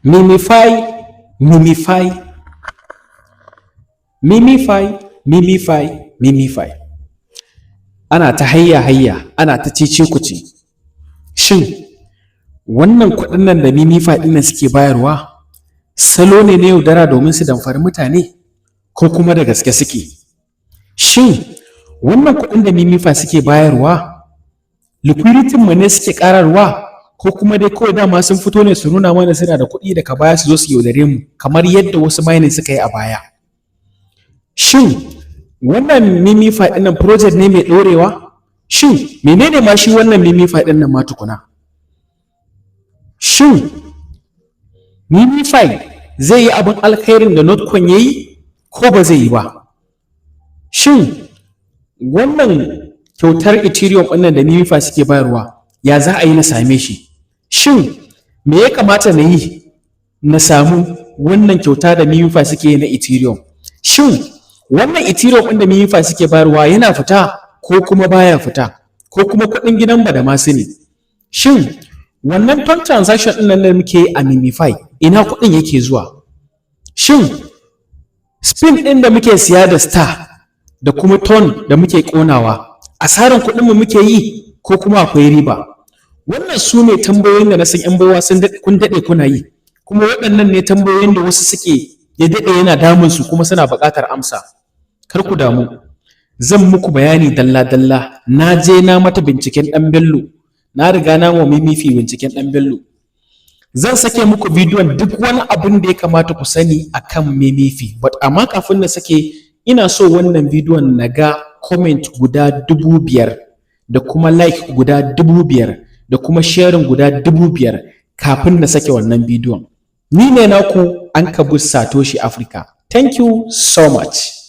Memify, Memify, Memify, Memify, Memify. Ana ta hayya, ana ta cece-kuce. Shin, wannan kuɗin nan da Memify ɗin nan suke bayarwa, salo ne na yaudara domin su damfari mutane, ko kuma da gaske suke? Shin, wannan kuɗin da Memify suke bayarwa, liquidity mu ne suke ƙararwa, ko kuma dai kawai dama sun fito ne su nuna mana suna da kuɗi daga baya su zo su yaudare mu, kamar yadda wasu mining suka yi a baya? Shin, wannan Memify ɗin nan project ne mai ɗorewa? Shin, menene ma shi wannan Memify ɗin nan ma tukuna? Shin, Memify zai yi abin alkhairin da Notcoin ya yi, ko ba zai yi ba? Shin, wannan kyautar Ethereum ɗin nan da Memify suke bayarwa, ya za a yi na same shi? Shin, me ya kamata na yi na samu wannan kyauta da Memify suke yi na Ethereum? Shin, wannan Ethereum ɗin da Memify suke bayarwa yana fita ko kuma baya fita, ko kuma kuɗin gidan badamasu ne? Shin, wannan ton transaction ɗin nan da muke yi a Memify, ina kuɗin yake zuwa? Shin, spin ɗin da muke siya da star da kuma ton da muke ƙonawa, asaran kuɗinmu muke yi ko kuma akwai riba? Wannan su ne tambayoyin da na san 'yan baiwa kun daɗe kuna yi, kuma waɗannan ne tambayoyin da wasu suke ya daɗe yana damunsu kuma suna buƙatar amsa. Kar ku damu, zan muku bayani dalla-dalla. Na je na mata binciken ɗan Bello, na riga na wa Memefi binciken ɗan Bello. Zan sake muku bidiyon duk wani abin da ya kamata ku sani akan Memefi, but amma kafin na sake, ina so wannan bidiyon na ga comment guda 5,000 da kuma like guda 5,000 da kuma sharing guda 5,000 kafin na sake wannan bidiyon. Ni ne naku Ankabut Satoshi Africa. Thank you so much.